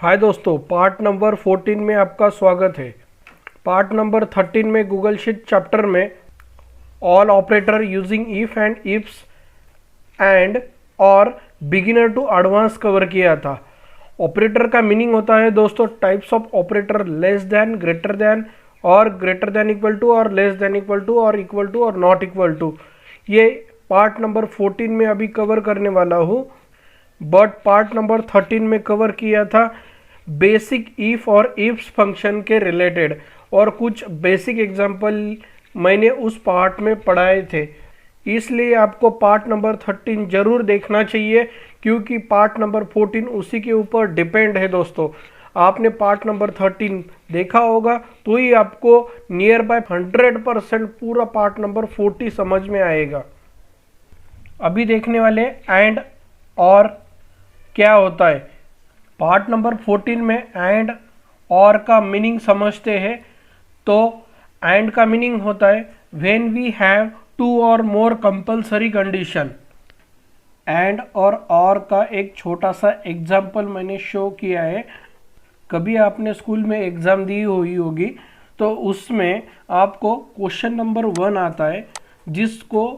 हाय दोस्तों, part number 14 में आपका स्वागत है। पार्ट नंबर 13 में गूगल शीट चैप्टर में all operator using if and ifs and और बिगिनर टू एडवांस कवर किया था। ऑपरेटर का मीनिंग होता है दोस्तों types of operator, less than, greater than और ग्रेटर देन इक्वल टू और लेस देन इक्वल टू और इक्वल टू और नॉट इक्वल टू। ये पार्ट नंबर 14 में अभी कवर करने वाला हूँ, बट पार्ट नंबर 13 में कवर किया था बेसिक इफ और इफ्स फंक्शन के रिलेटेड, और कुछ बेसिक एग्जांपल मैंने उस पार्ट में पढ़ाए थे। इसलिए आपको पार्ट नंबर 13 जरूर देखना चाहिए, क्योंकि पार्ट नंबर 14 उसी के ऊपर डिपेंड है दोस्तों। आपने पार्ट नंबर 13 देखा होगा तो ही आपको नियर बाय 100% पूरा पार्ट नंबर 40 समझ में आएगा। अभी देखने वाले एंड और क्या होता है। पार्ट नंबर 14 में एंड और का मीनिंग समझते हैं। तो एंड का मीनिंग होता है व्हेन वी हैव टू और मोर कंपल्सरी कंडीशन। एंड और का एक छोटा सा एग्जाम्पल मैंने शो किया है। कभी आपने स्कूल में एग्ज़ाम दी हुई होगी तो उसमें आपको क्वेश्चन नंबर 1 आता है जिसको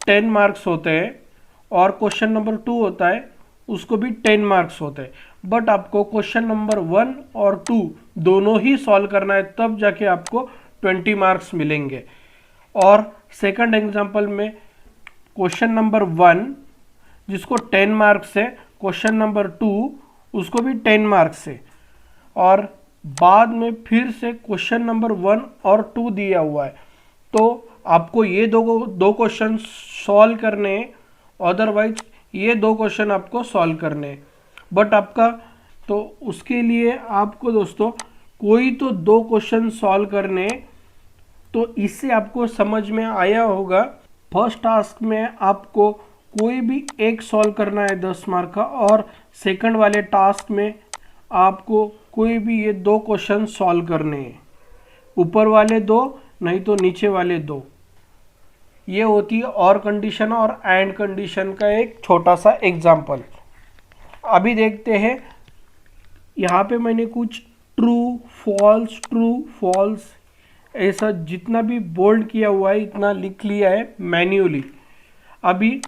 10 मार्क्स होते हैं, और क्वेश्चन नंबर 2 होता है उसको भी 10 मार्क्स होते हैं। बट आपको क्वेश्चन नंबर 1 और 2 दोनों ही सॉल्व करना है, तब जाके आपको 20 मार्क्स मिलेंगे। और सेकंड एग्जांपल में क्वेश्चन नंबर 1 जिसको 10 मार्क्स है, क्वेश्चन नंबर 2 उसको भी 10 मार्क्स है, और बाद में फिर से क्वेश्चन नंबर 1 और 2 दिया हुआ है। तो आपको ये दो क्वेश्चन सॉल्व करने हैं, अदरवाइज ये 2 क्वेश्चन आपको सॉल्व करने हैं। बट आपका तो उसके लिए आपको दोस्तों कोई तो 2 क्वेश्चन सॉल्व करने। तो इससे आपको समझ में आया होगा फर्स्ट टास्क में आपको कोई भी एक सॉल्व करना है 10 मार्क का, और सेकंड वाले टास्क में आपको कोई भी ये 2 क्वेश्चन सॉल्व करने हैं, ऊपर वाले 2 नहीं तो नीचे वाले 2। ये होती है और कंडीशन और एंड कंडीशन का एक छोटा सा एग्जाम्पल। अभी देखते हैं, यहाँ पे मैंने कुछ ट्रू फॉल्स ऐसा जितना भी बोल्ड किया हुआ है इतना लिख लिया है मैन्युअली। अभी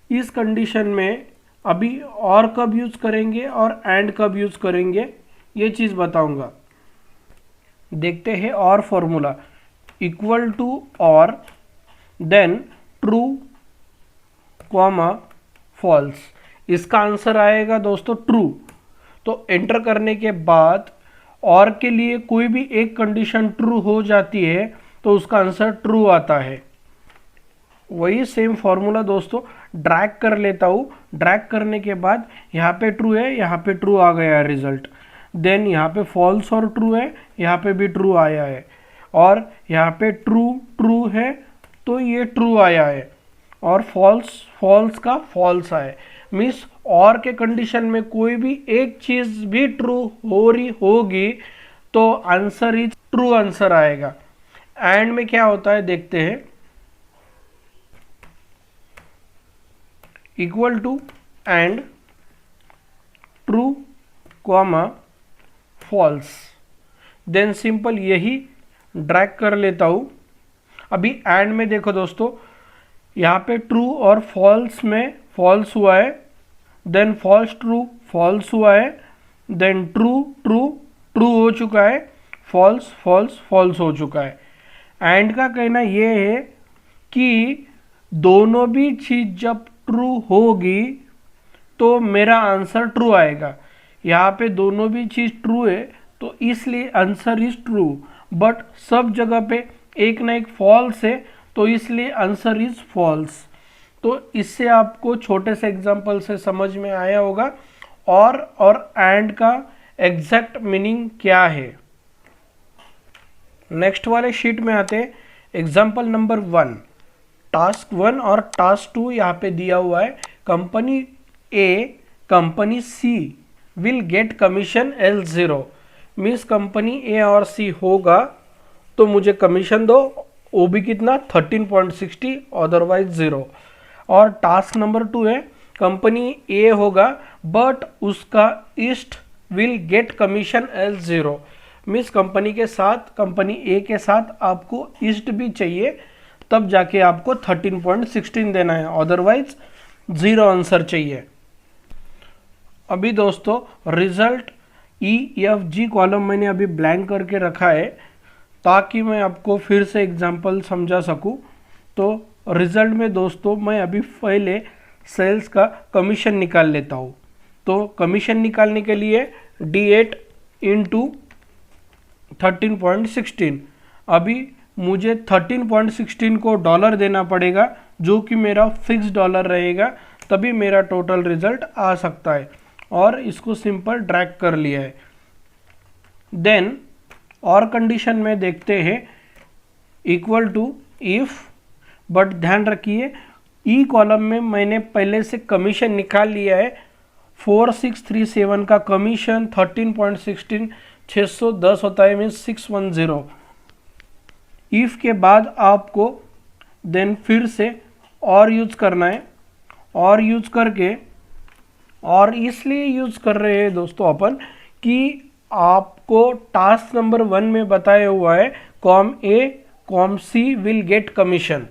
इस कंडीशन में अभी और कब यूज़ करेंगे और एंड कब यूज़ करेंगे ये चीज़ बताऊंगा। देखते हैं और फॉर्मूला इक्वल टू और देन ट्रू कॉमा फॉल्स। इसका आंसर आएगा दोस्तों ट्रू। तो एंटर करने के बाद और के लिए कोई भी एक कंडीशन ट्रू हो जाती है तो उसका आंसर ट्रू आता है। वही सेम फॉर्मूला दोस्तों ड्रैग कर लेता हूँ। ड्रैग करने के बाद यहाँ पे ट्रू है, यहाँ पे ट्रू आ गया है रिजल्ट। देन यहाँ पे फॉल्स और ट्रू है, यहाँ पे भी ट्रू आया है, और यहाँ पे ट्रू है तो ये ट्रू आया है, और फॉल्स का फॉल्स आया। मीन्स और के कंडीशन में कोई भी एक चीज़ भी ट्रू हो रही होगी तो आंसर इज ट्रू आंसर आएगा। एंड में क्या होता है देखते हैं, equal to and true comma false. Then simple यही ड्रैग कर लेता हूँ। अभी एंड में देखो दोस्तों, यहाँ पे ट्रू और फॉल्स में फॉल्स हुआ है, देन फॉल्स ट्रू फॉल्स हुआ है, देन ट्रू हो चुका है, फॉल्स हो चुका है। एंड का कहना ये है कि दोनों भी चीज़ जब ट्रू होगी तो मेरा आंसर ट्रू आएगा। यहाँ पे दोनों भी चीज़ ट्रू है तो इसलिए आंसर इज ट्रू, बट सब जगह पे एक ना एक फॉल्स है तो इसलिए आंसर इज फॉल्स। तो इससे आपको छोटे से एग्जांपल से समझ में आया होगा और एंड का एग्जैक्ट मीनिंग क्या है। नेक्स्ट वाले शीट में आते हैं। एग्जांपल नंबर 1, टास्क 1 और टास्क 2 यहाँ पे दिया हुआ है। Company A company C will get commission L0। Means company A और सी होगा तो मुझे कमीशन दो, वो भी कितना 13.60, अदरवाइज 0। और टास्क नंबर 2 है कंपनी ए होगा बट उसका east will get commission as 0। Means company के साथ, कंपनी ए के साथ आपको ईस्ट भी चाहिए, तब जाके आपको 13.16 देना है, अदरवाइज 0 आंसर चाहिए। अभी दोस्तों रिजल्ट EFG कॉलम मैंने अभी ब्लैंक करके रखा है ताकि मैं आपको फिर से एग्जांपल समझा सकूं। तो रिजल्ट में दोस्तों मैं अभी पहले सेल्स का कमीशन निकाल लेता हूं। तो कमीशन निकालने के लिए D8 इंटू 13.16, अभी मुझे 13.16 को डॉलर देना पड़ेगा जो कि मेरा फिक्स डॉलर रहेगा, तभी मेरा टोटल रिजल्ट आ सकता है। और इसको सिंपल ड्रैग कर लिया है। देन और कंडीशन में देखते हैं इक्वल टू इफ, बट ध्यान रखिए ई कॉलम में मैंने पहले से कमीशन निकाल लिया है। 4637 का कमीशन 13.16 610 होता है, मीन्स 610। इफ के बाद आपको देन फिर से और यूज करना है, और यूज करके, और इसलिए यूज कर रहे हैं दोस्तों अपन कि आपको टास्क नंबर 1 में बताया हुआ है com A com C will get commission,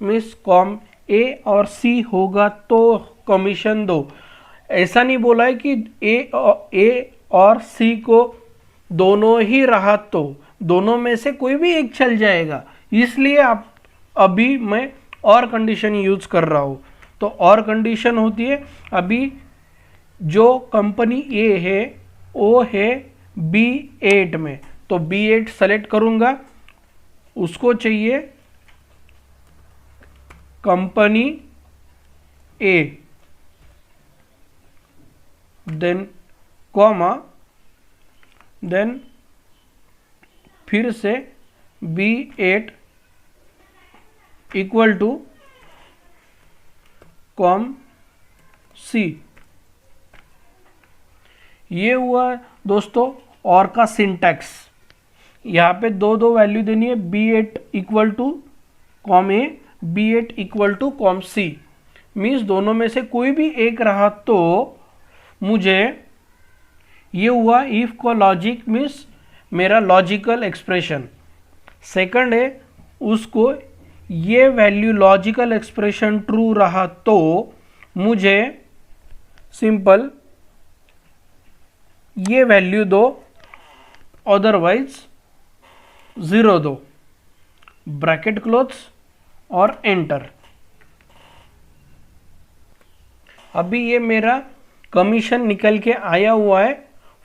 means com A और सी होगा तो कमीशन दो। ऐसा नहीं बोला है कि ए और सी को दोनों ही रहा तो दोनों में से कोई भी एक चल जाएगा, इसलिए आप अभी मैं और कंडीशन यूज कर रहा हूँ। तो और कंडीशन होती है, अभी जो कंपनी ए है वो है B8 में, तो B8 सेलेक्ट करूंगा, उसको चाहिए कंपनी ए, देन कॉमा, देन फिर से B8 इक्वल टू कॉम सी। ये हुआ दोस्तों और का सिंटैक्स। यहाँ पे दो वैल्यू देनी है, B8 equal to com A, B8 equal to com C. Means दोनों में से कोई भी एक रहा तो मुझे ये हुआ इफ का लॉजिक, मीन्स मेरा लॉजिकल एक्सप्रेशन। सेकंड है उसको ये वैल्यू लॉजिकल एक्सप्रेशन ट्रू रहा तो मुझे सिंपल ये वैल्यू दो, अदरवाइज 0 दो, ब्रैकेट क्लोज और एंटर। अभी ये मेरा कमीशन निकल के आया हुआ है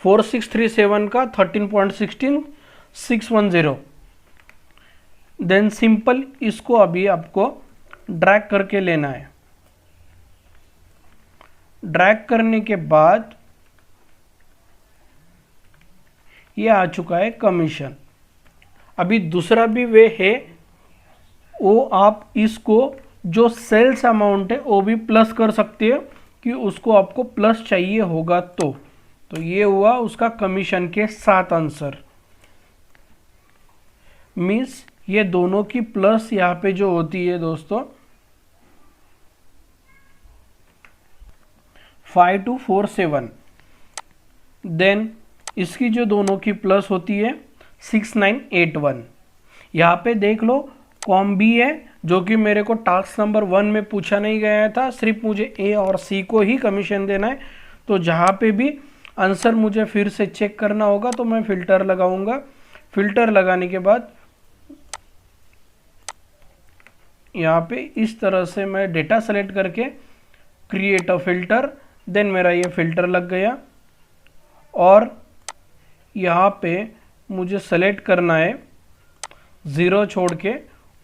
4637 का 13.16 610। देन सिंपल इसको अभी आपको ड्रैग करके लेना है। ड्रैग करने के बाद ये आ चुका है कमीशन। अभी दूसरा भी वे है, वो आप इसको जो सेल्स अमाउंट है वो भी प्लस कर सकते हैं कि उसको आपको प्लस चाहिए होगा तो ये हुआ उसका कमीशन के साथ आंसर। मीन्स ये दोनों की प्लस यहाँ पे जो होती है दोस्तों 5247, देन इसकी जो दोनों की प्लस होती है 6981। यहाँ पे देख लो कॉम बी है जो कि मेरे को टास्क नंबर 1 में पूछा नहीं गया था, सिर्फ मुझे ए और सी को ही कमीशन देना है। तो जहाँ पे भी आंसर मुझे फिर से चेक करना होगा तो मैं फिल्टर लगाऊंगा। फिल्टर लगाने के बाद यहाँ पे इस तरह से मैं डेटा सेलेक्ट करके क्रिएट अ फिल्टर, देन मेरा ये फिल्टर लग गया। और यहाँ पे मुझे सेलेक्ट करना है 0 छोड़ के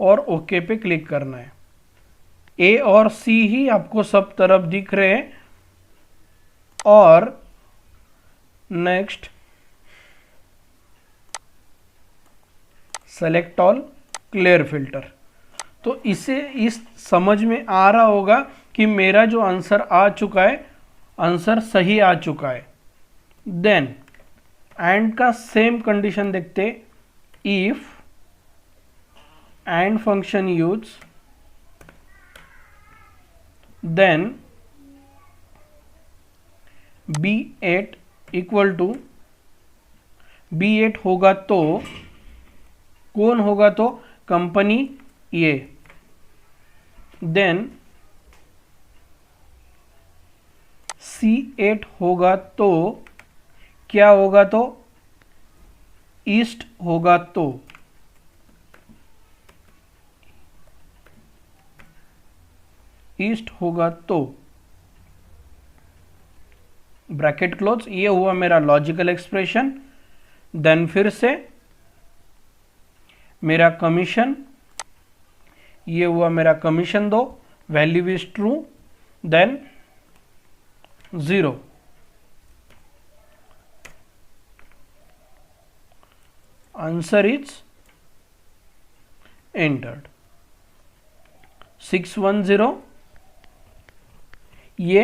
और ओके पे क्लिक करना है। ए और सी ही आपको सब तरफ दिख रहे हैं। और next select all, clear filter. तो इसे इस समझ में आ रहा होगा कि मेरा जो आंसर आ चुका है, आंसर सही आ चुका है। देन एंड का सेम कंडीशन देखते, if and function use, then B8 equal to B8 होगा तो कौन होगा, तो कंपनी ए। देन C8 होगा तो क्या होगा, तो ईस्ट होगा तो ईस्ट होगा तो ब्रैकेट क्लोज। ये हुआ मेरा लॉजिकल एक्सप्रेशन। देन फिर से मेरा कमीशन, ये हुआ मेरा commission 2, value is true, then 0। Answer is entered 610। ये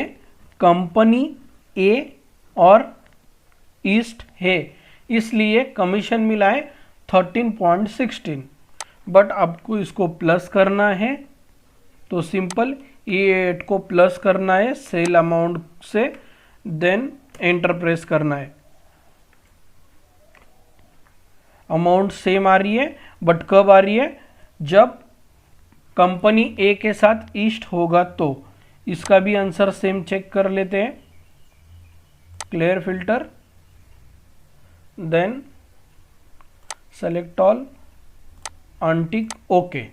कंपनी ए और ईस्ट है, इसलिए कमीशन मिला है 13.16। बट आपको इसको प्लस करना है तो सिंपल E8 को प्लस करना है सेल अमाउंट से, देन एंटर प्रेस करना है। अमाउंट सेम आ रही है, बट कब आ रही है, जब कंपनी ए के साथ ईस्ट होगा तो। इसका भी आंसर सेम चेक कर लेते हैं। Clear filter, then select all, untick okay.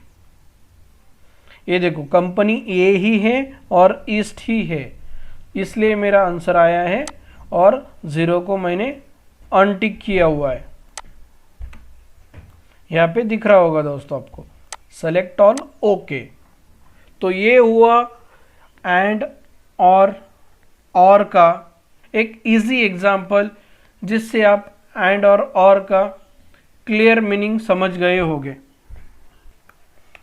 ये देखो कंपनी ए ही है और ईस्ट ही है, इसलिए मेरा आंसर आया है और 0 को मैंने अनटिक किया हुआ है। यहाँ पे दिख रहा होगा दोस्तों आपको, सेलेक्ट ऑल ओके। तो ये हुआ एंड और का एक इजी एग्जाम्पल, जिससे आप एंड और का क्लियर मीनिंग समझ गए होंगे।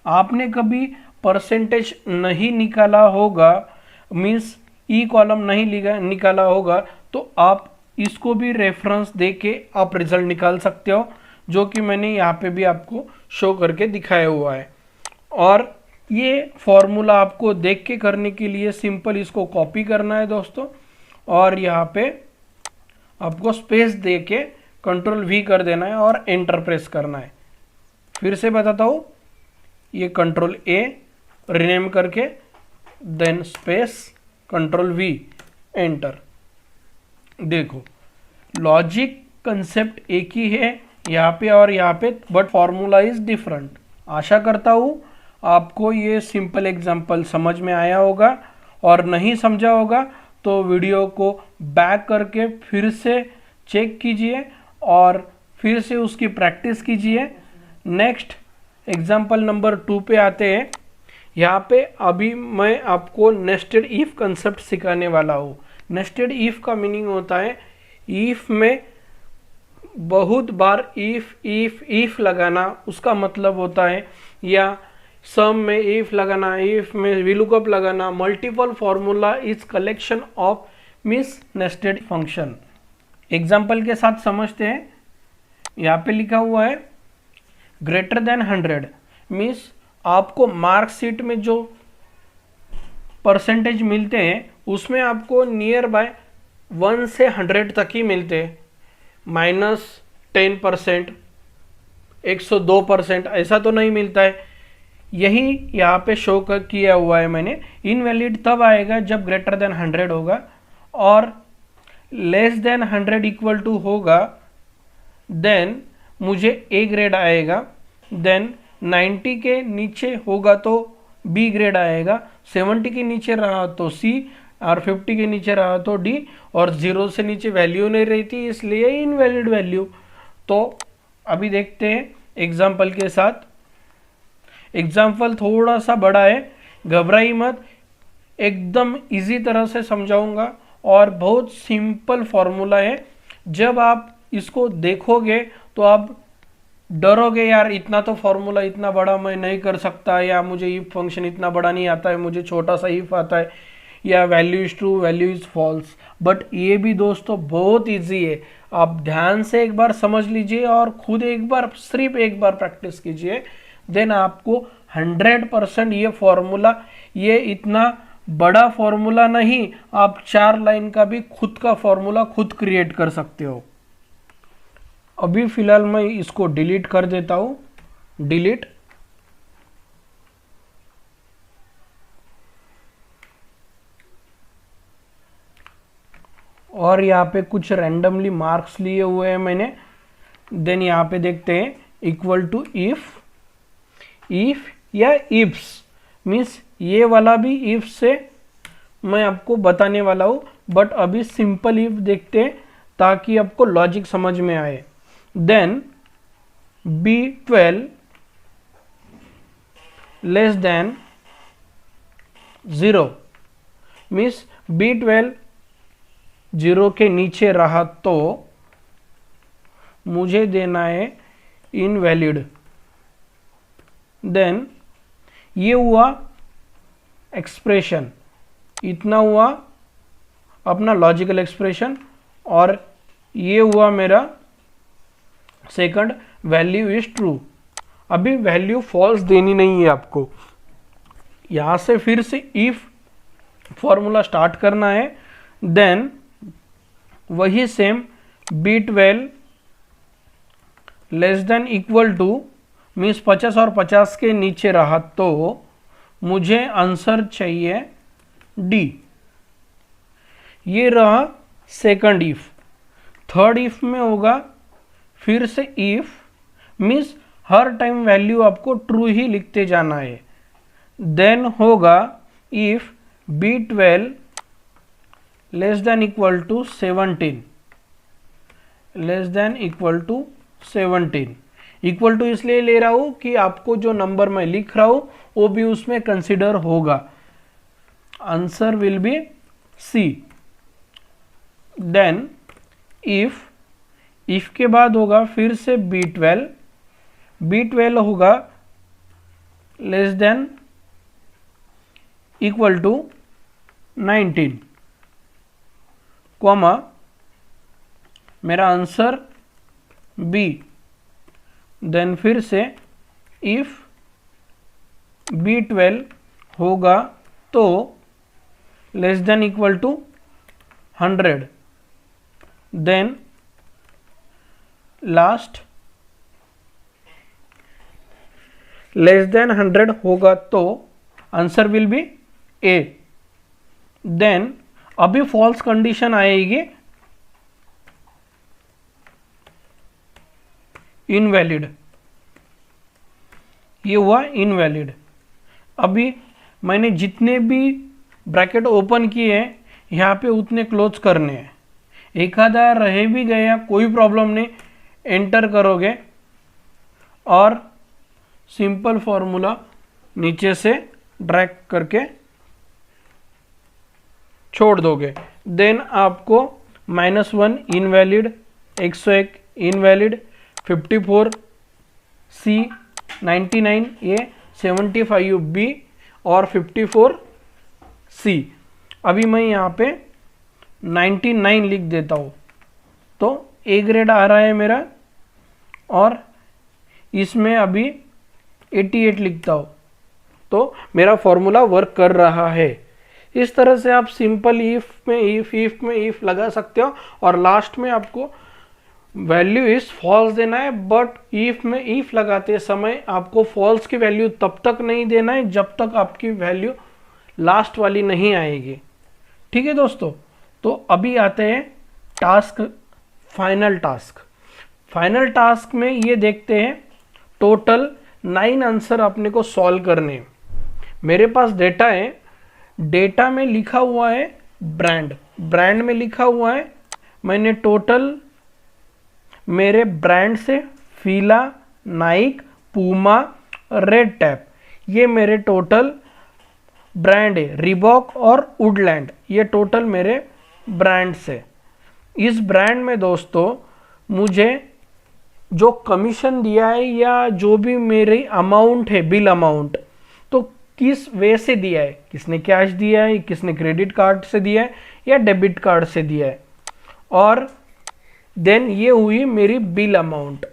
आपने कभी परसेंटेज नहीं निकाला होगा, मीन्स ई कॉलम नहीं निकाला होगा, तो आप इसको भी रेफरेंस दे के आप रिजल्ट निकाल सकते हो, जो कि मैंने यहाँ पे भी आपको शो करके दिखाया हुआ है। और ये फॉर्मूला आपको देख के करने के लिए सिंपल इसको कॉपी करना है दोस्तों, और यहाँ पे आपको स्पेस दे के कंट्रोल V कर देना है और एंटर प्रेस करना है। फिर से बताता हूँ, ये कंट्रोल A रीनेम करके, then space control V enter. देखो लॉजिक कंसेप्ट एक ही है यहाँ पे और यहाँ पे, बट फॉर्मूला इज डिफरेंट। आशा करता हूँ आपको ये सिंपल एग्जांपल समझ में आया होगा, और नहीं समझा होगा तो वीडियो को बैक करके फिर से चेक कीजिए और फिर से उसकी प्रैक्टिस कीजिए। नेक्स्ट एग्जांपल नंबर 2 पे आते हैं। यहाँ पे अभी मैं आपको नेस्टेड इफ कंसेप्ट सिखाने वाला हूँ। नेस्टेड इफ का मीनिंग होता है, इफ में बहुत बार इफ लगाना, उसका मतलब होता है, या सम में इफ लगाना, इफ में वीलुकअप लगाना। Multiple formula is collection of miss nested function. Example के साथ समझते हैं। यहाँ पे लिखा हुआ है ग्रेटर देन 100, मीन्स आपको मार्कशीट में जो परसेंटेज मिलते हैं उसमें आपको नियर बाय 1 से 100 तक ही मिलते हैं। -10%, 102% ऐसा तो नहीं मिलता है। यही यहाँ पे शो किया हुआ है मैंने। इनवैलिड तब आएगा जब ग्रेटर देन 100 होगा, और लेस देन 100 इक्वल टू होगा, देन मुझे ए ग्रेड आएगा। देन 90 के नीचे होगा तो बी ग्रेड आएगा, 70 के नीचे रहा तो सी, और 50 के नीचे रहा तो डी, और 0 से नीचे वैल्यू नहीं रहती, इसलिए इनवैलिड वैल्यू। तो अभी देखते हैं एग्जाम्पल के साथ। एग्जाम्पल थोड़ा सा बड़ा है, घबराई मत, एकदम इजी तरह से समझाऊंगा, और बहुत सिंपल फॉर्मूला है। जब आप इसको देखोगे तो आप डरोगे, यार इतना तो फॉर्मूला इतना बड़ा मैं नहीं कर सकता, या मुझे इफ फंक्शन इतना बड़ा नहीं आता है, मुझे छोटा सा इफ आता है, या value is true value is false. But ये भी दोस्तों बहुत इजी है। आप ध्यान से एक बार समझ लीजिए और खुद एक बार, सिर्फ एक बार प्रैक्टिस कीजिए, देन आपको 100% ये फॉर्मूला, ये इतना बड़ा फॉर्मूला नहीं, आप 4 लाइन का भी खुद का फॉर्मूला खुद क्रिएट कर सकते हो। अभी फिलहाल मैं इसको डिलीट कर देता हूँ, डिलीट। और यहाँ पे कुछ रैंडमली मार्क्स लिए हुए हैं मैंने। देन यहाँ पे देखते हैं इक्वल टू इफ, इफ या इफ्स मीन्स ये वाला भी इफ से मैं आपको बताने वाला हूँ, बट अभी सिंपल इफ देखते हैं ताकि आपको लॉजिक समझ में आए। Then B12 less then 0 means B12 0 के नीचे रहा तो मुझे देना है इनवैलिड। देन ये हुआ एक्सप्रेशन, इतना हुआ अपना लॉजिकल एक्सप्रेशन, और ये हुआ मेरा सेकंड वैल्यू इज ट्रू। अभी वैल्यू फॉल्स देनी नहीं है आपको, यहाँ से फिर से इफ फॉर्मूला स्टार्ट करना है। देन वही same B12 less than equal two means 50 और 50 के नीचे रहा तो मुझे आंसर चाहिए डी। ये रहा सेकंड इफ। थर्ड इफ में होगा फिर से इफ मीन्स हर टाइम वैल्यू आपको ट्रू ही लिखते जाना है। देन होगा if B12 less than equal to 17, less than equal to 17। Equal to इसलिए ले रहा हूं कि आपको जो नंबर मैं लिख रहा हूं वो भी उसमें कंसिडर होगा। Answer will be C. Then if के बाद होगा फिर से B12 होगा less than equal to 19, comma मेरा आंसर बी। देन फिर से इफ B12 होगा तो less than equal to 100। Then last less than 100 होगा तो answer will be A. Then अभी फॉल्स कंडीशन आएगी इनवैलिड, ये हुआ इनवैलिड। अभी मैंने जितने भी ब्रैकेट ओपन किए हैं यहाँ पे उतने क्लोज करने हैं। एक आधा रह भी गया कोई प्रॉब्लम नहीं, एंटर करोगे और सिंपल फॉर्मूला नीचे से ड्रैग करके छोड़ दोगे। देन आपको -1 इनवैलिड, 101 इनवैलिड, 54 सी, 99 ए, 75 बी और 54 सी। अभी मैं यहाँ पे 99 लिख देता हूँ तो ए ग्रेड आ रहा है मेरा, और इसमें अभी 88 लिखता हूँ तो मेरा फॉर्मूला वर्क कर रहा है। इस तरह से आप सिंपल इफ में इफ लगा सकते हो, और लास्ट में आपको वैल्यू इज फॉल्स देना है। बट इफ में इफ लगाते समय आपको फॉल्स की वैल्यू तब तक नहीं देना है जब तक आपकी वैल्यू लास्ट वाली नहीं आएगी। ठीक है दोस्तों, तो अभी आते हैं task, final task. Final task में ये देखते हैं टोटल 9 आंसर अपने को सॉल्व करने। मेरे पास डेटा है, डेटा में लिखा हुआ है ब्रांड, ब्रांड में लिखा हुआ है मैंने टोटल मेरे ब्रांड से फीला, नाइक, पूमा, रेड टैप, ये मेरे टोटल ब्रांड है। रिबॉक और वुडलैंड ये टोटल मेरे ब्रांड से। इस ब्रांड में दोस्तों मुझे जो कमीशन दिया है या जो भी मेरी अमाउंट है, बिल अमाउंट, तो किस वे से दिया है, किसने कैश दिया है, किसने क्रेडिट कार्ड से दिया है या डेबिट कार्ड से दिया है, और देन ये हुई मेरी बिल अमाउंट,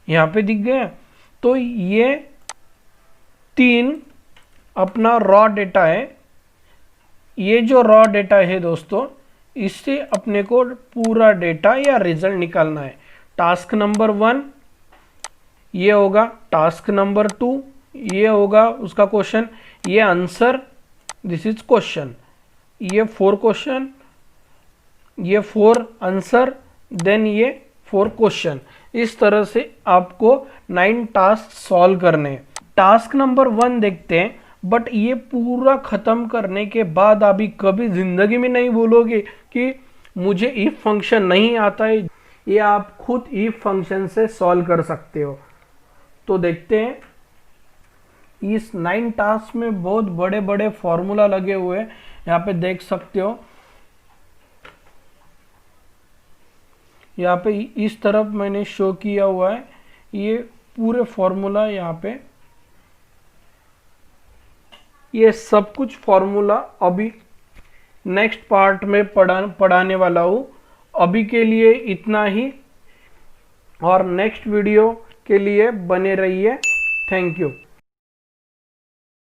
यहाँ पे दिख गया। तो ये 3 अपना रॉ डेटा है, ये जो रॉ डेटा है दोस्तों, इससे अपने को पूरा डेटा या रिजल्ट निकालना है। टास्क नंबर 1 ये होगा, टास्क नंबर 2 ये होगा उसका क्वेश्चन, ये आंसर, दिस इज क्वेश्चन, ये 4 क्वेश्चन, ये 4 आंसर, देन ये 4 क्वेश्चन। इस तरह से आपको 9 टास्क सॉल्व करने हैं। टास्क नंबर 1 देखते हैं। बट ये पूरा ख़त्म करने के बाद अभी कभी ज़िंदगी में नहीं बोलोगे कि मुझे इफ फंक्शन नहीं आता है। ये आप खुद इफ फंक्शन से सॉल्व कर सकते हो। तो देखते हैं, इस 9 टास्क में बहुत बड़े बड़े फॉर्मूला लगे हुए हैं, यहाँ पे देख सकते हो। यहाँ पे इस तरफ मैंने शो किया हुआ है, ये पूरे फॉर्मूला यहाँ पे, ये सब कुछ फॉर्मूला अभी नेक्स्ट पार्ट में पढ़ाने वाला हूँ। अभी के लिए इतना ही, और नेक्स्ट वीडियो के लिए बने रहिए। Thank you.